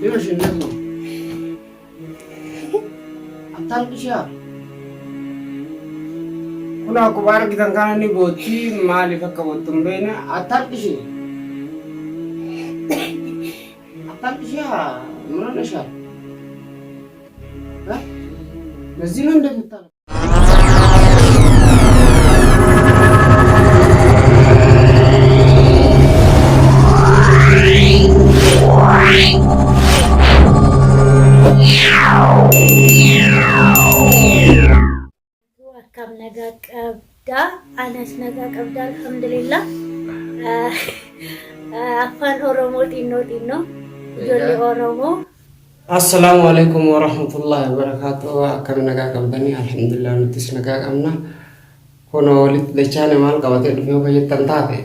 ليش النجم التلقيش يا كنا كبار كده كان نبوتي مالي فكبوتم بينا التلقيش يا من نشار ها نزلنا ندم التلقيش Kam naga kabda, anas naga kabda, alhamdulillah. Afan Oromo tino, joli Oromo. Assalamualaikum warahmatullahi wabarakatuh. Kam naga kabdani, alhamdulillah nutis naga kamna. Kono walit dechane mal kawate dumyo kaye tantate.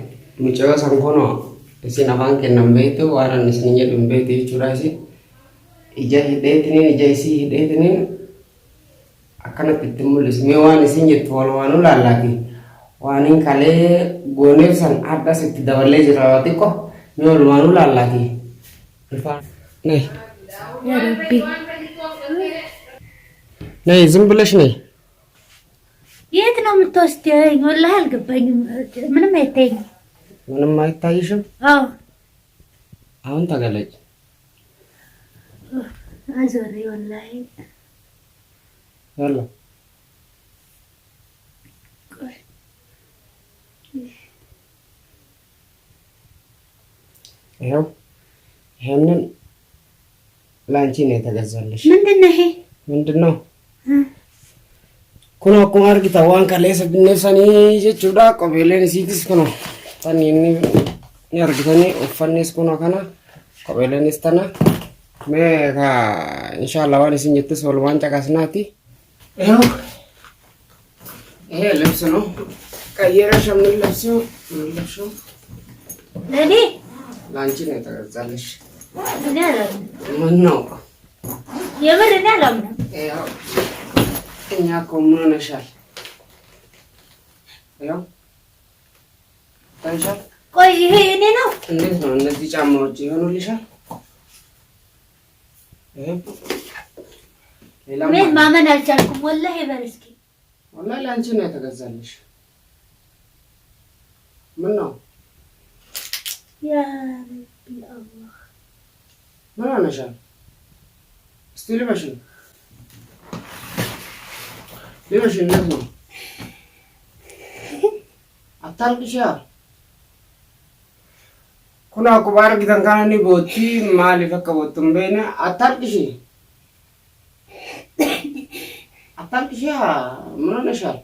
Mucewa sang kono isin abang ke nambe itu waran isininya dumbe itu curasi. Ija hidayatinin, ija isi hidayatinin. Akana pitumulis mewan isinye tolwanu lalaki wanin kale gonir san ada sitti dawalle jirawati ko meolwanu lalaki rifa nih Ya Rabbi. nih ዝምብለሽ ነይ የት ነው የምትወስደኝ? ወላሂ አልገባኝም። ምንም አይታይም። ምንም አይታይሽም? አዎ አሁን ተገለጭ። አዞሬ ወላሂ يلا ይኸው ይሄንን ላንቺ ነው የተገዛልሽ። ምንድነው ይሄ? ምንድነው? ኩኖ አኩማ አርጊታ ዋን ከሌሰ ብነሰኒ ጀቹዳ ቆቤሌን ሲቲስ ኩኖ ታኒኒ ያርጊታኒ ኡፈኔስ ኩኖ ከና ቆቤሌን ስተና ሜካ ኢንሻአላህ ዋን ሲኝትስ ወልዋን ጨቃስናቲ ይኸው ይሄ ልብስ ነው። ቀየረሽ ምን ለብሰው ለብሰው ለኔ ላንቺ ነው የተገዛልሽ። እኔ አላምንም። ምን ነው የምር እኔ አላምንም። ይኸው እኛ እኮ ምን ሆነሻል? ይኸው ታንሻል። ቆይ ይሄ እኔ ነው? እንዴት ነው እነዚህ ጫማዎች ይሆኑልሻል? ይሄ ምን ማመን አልቻልኩም። ወላሂ በርስኪ ወላሂ ላንቺ ነው የተገዛልሽ። ምን ነው ያ ረቢ አላህ ምን ሆነሻል? እስቲ ልበሽ እንዴት ነው አታልቅሽ። ኩና ኩባር ጊዜን ካኒ ቦቲ ማሊ ፈከቦቱም በይነ አታልቅሽ ምን ሆነሻል?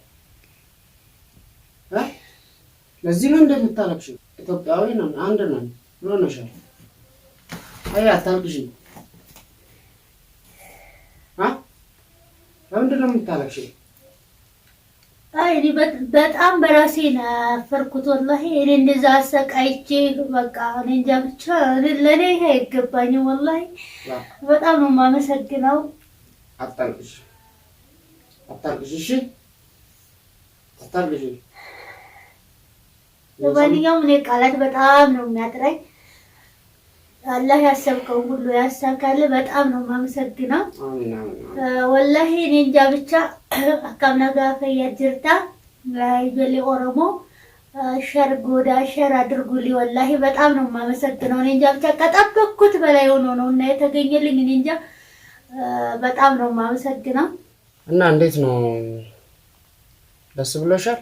ለዚህ ነው እንደምታለቅሽው? ኢትዮጵያዊ ነን አንድ ነን። ምን ሆነሻል? አይ አታልቅሽ። ለምንድን ነው የምታለቅሽው? አይ እኔ በጣም በራሴ ነው ያፈርኩት ወላሂ። እኔ እንደዛ አሰቃይቼ በቃ እኔ እንጃ ብቻ ለኔ ይሄ አይገባኝም ወላሂ። በጣም ነው የማመሰግነው። አታልቅሽ እሺ አታልቅሽ። ለማንኛውም እኔ ቃላት በጣም ነው የሚያጥረኝ። አላህ ያሰብከውን ሁሉ ያሳካል። በጣም ነው የማመሰግነው ወላሂ። እኔ እንጃ ብቻ አካምና ጋር ፈያጅርታ ጆሊ ኦሮሞ ሸር ጎዳ ሸር አድርጉልኝ። ወላሂ በጣም ነው የማመሰግነው። እኔ እንጃ ብቻ ከጠበቅኩት በላይ ሆኖ ነው እና የተገኘልኝ። እኔ እንጃ በጣም ነው የማመሰግነው። እና እንዴት ነው ደስ ብሎሻል?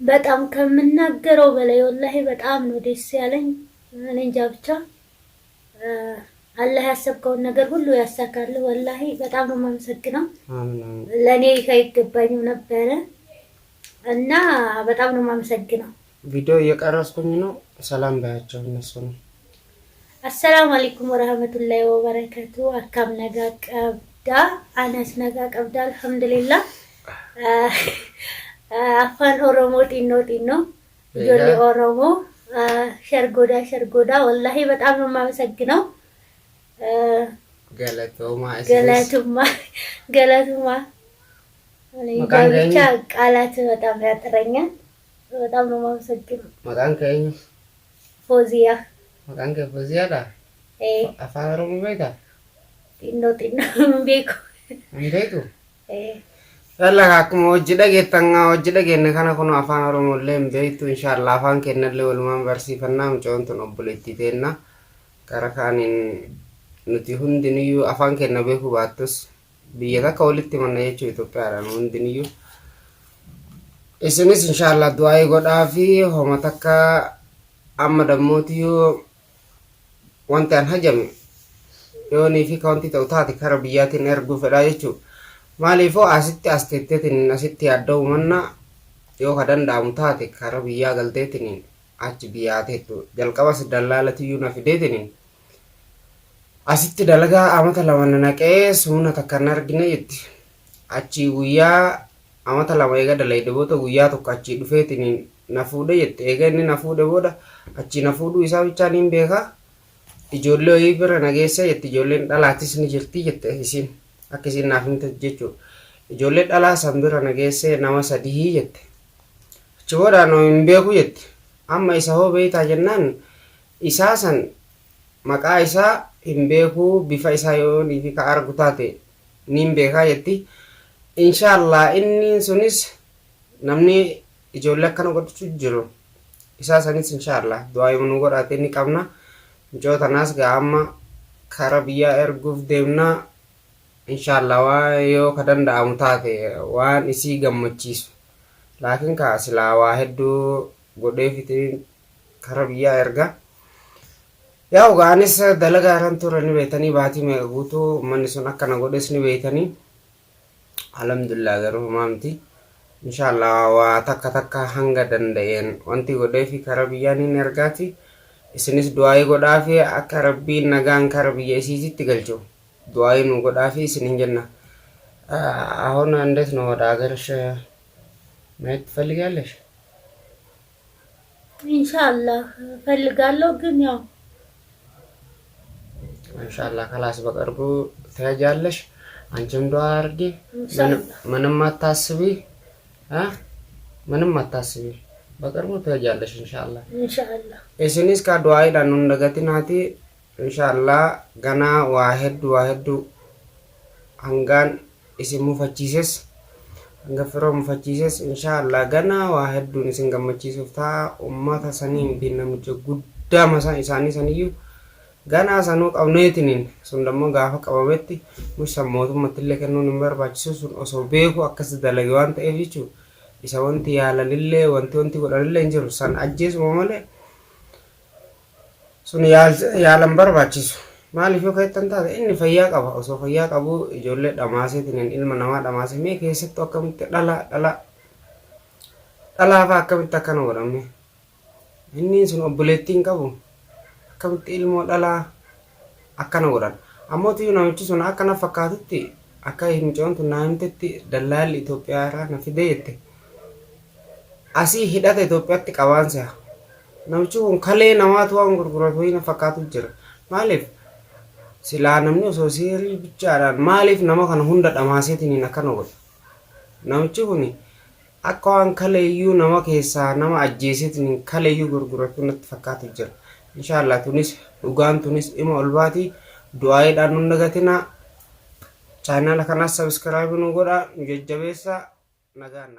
በጣም ከምናገረው በላይ ወላሂ በጣም ነው ደስ ያለኝ። እኔ እንጃ ብቻ አላህ ያሰብከውን ነገር ሁሉ ያሳካል። ወላሂ በጣም ነው የማመሰግነው። ለኔ አይገባኝም ነበረ እና በጣም ነው የማመሰግነው። ቪዲዮ እየቀረጽኩኝ ነው። ሰላም ባያቸው እነሱ ነው። አሰላሙ አለይኩም ወራህመቱላሂ ወበረካቱ። አካም ነጋ ቀብዳ አናስ ነጋ ቀብዳ አልሐምዱሊላህ። አፋን ኦሮሞ ጢኖ ጆሊ ኦሮሞ ሸርጎዳ ወላሂ በጣም ነው የማመሰግነው። ገለቱማ ብቻ ቃላት በጣም ያጥረኛል። በጣም ነው የማመሰግነው። መቃን ከኝ ፎዚያ መቃን ከፎዚያ ዳ afaan oromoo beektaa? xinnoo beeku. Hin beeku? Yalla akkuma hojii dhageenne kana kun afaan oromoo illee hin beektu inshaallah afaan kennallee walumaan barsiifannaa mucoon tun obboleettii teenna gara kaaniin nuti hundiniyyuu afaan kenna beeku baattus biyya takka walitti manna jechuu Itoophiyaadhaan hundiniyyuu isinis inshaallah du'aa godhaa fi homa takka amma dammootiyyuu wanti an hajame yoonii fi kawanti ta'u taate kara biyyaatiin erguu fedhaa jechuu maaliifoo asitti asteetteetiin asitti yaadda'u manna yoo ka danda'amu taate kara biyyaa galteetiin achi biyyaateettu jalqabas dallaalatiyyuu na fideetiin asitti dalagaa amata lama naqee sumna takka hin argine jetti achi guyyaa amata lama eega dalayde booda guyyaa tokko achi dhufeetiin na fuudhe jette eega inni na fuudhe booda achi na fuudhuu isaa bichaan hin beekaa ijoollee ho'ii bira nageessa jetti ijoolleen dhalaatis ni jirti jette isiin akka isiin naaf himte jechuudha ijoollee dhalaa san bira nageesse nama 3 jette achi booda no hin beeku jette amma isa hoo beektaa jennaan isaa san maqaa isaa hin beeku bifa isaa yoo ni fi ka argu taate ni hin beekaa jetti inshaallah inni sunis namni ijoollee akkana godhachuu jiru isaa sanis inshaallah du'aa nu godhaate ni qabna mucoota naas gaa amma kara biyyaa erguuf deemnaa inshaallah waa yoo ka danda'amu taate waan isii gammachiisu laakiin ka silaa waa hedduu godheefitiin kara biyyaa erga yaa ugaanis dalagaa irran ture ni beeytanii baatii meeqa guutuu manni sun akkana godhes ni beeytanii alhamdulillah garuu maamti inshaallah waa takka hanga danda'een wanti godheefi kara biyyaa ni ergaati isinis du'aa godhaa fi akka rabbiin nagaan kara biyya isiisitti galchu du'aa nu godhaa fi isinin jenna አሁን እንዴት ነው ወደ ሀገርሽ መሄድ ትፈልጊያለሽ? ኢንሻአላህ ፈልጋለሁ ግን ያው ኢንሻአላህ خلاص በቅርቡ ትሄጃለሽ አንቺም ዱአ አድርጊ ምንም አታስቢ ምንም አታስቢ በቅርቡ ትሄጃለሽ ኢንሻአላህ እስኒስ ከዱአ ይላኑ እንደገቲናቲ ኢንሻአላህ ገና ዋሂድ አንጋን isimu fachises hanga firo mufachises inshaallah gana waa hedduun isin gammachiisuuf taa ummata saniin binamicha guddaa masaa isaanii saniyyu gana sanuu qabneetiniin sun dammoo gaafa qabametti musa mootummaattillee kennuun hin barbaachisu sun osoo beeku akkas dalage waan ta'eef jechuu isa wanti yaalalillee wanti godhanillee hin jiru san ajjeesuma malee sun yaalan barbaachisu maaliif yoo ka'ettan taate inni fayyaa qaba osoo fayyaa qabu ijoollee dhamaaseetiin ilma namaa dhamaase mee keessattuu akkamitti dhalaafa akkamitti akkana godhamne inni sun obboleettiin qabu akkamitti ilmoo dhalaa akkana godhan ammoo tiyyuu namichi sun akkana fakkaatutti akka mucoon tun naa himtetti dallaalli Itoophiyaa irraa na fidee jette asii hidhata Itoophiyaatti qabaansa namichi kun kalee namaatu waan gurguratu na fakkaatu jira maaliif silaa namni osoo seerii bichaadhaan maaliif nama kana hunda dhamaaseetiin akkana godha namichi kun akka waan kaleeyyuu nama keessaa nama ajjeeseetiin kaleeyyuu gurguratu natti fakkaatu jira inshaallah tunis dhugaan tunis ima olbaati du'aayiidhaan nu dagatina chaanala kanaas sabskraayibii nu godhaa nu jajjabeessaa nagaan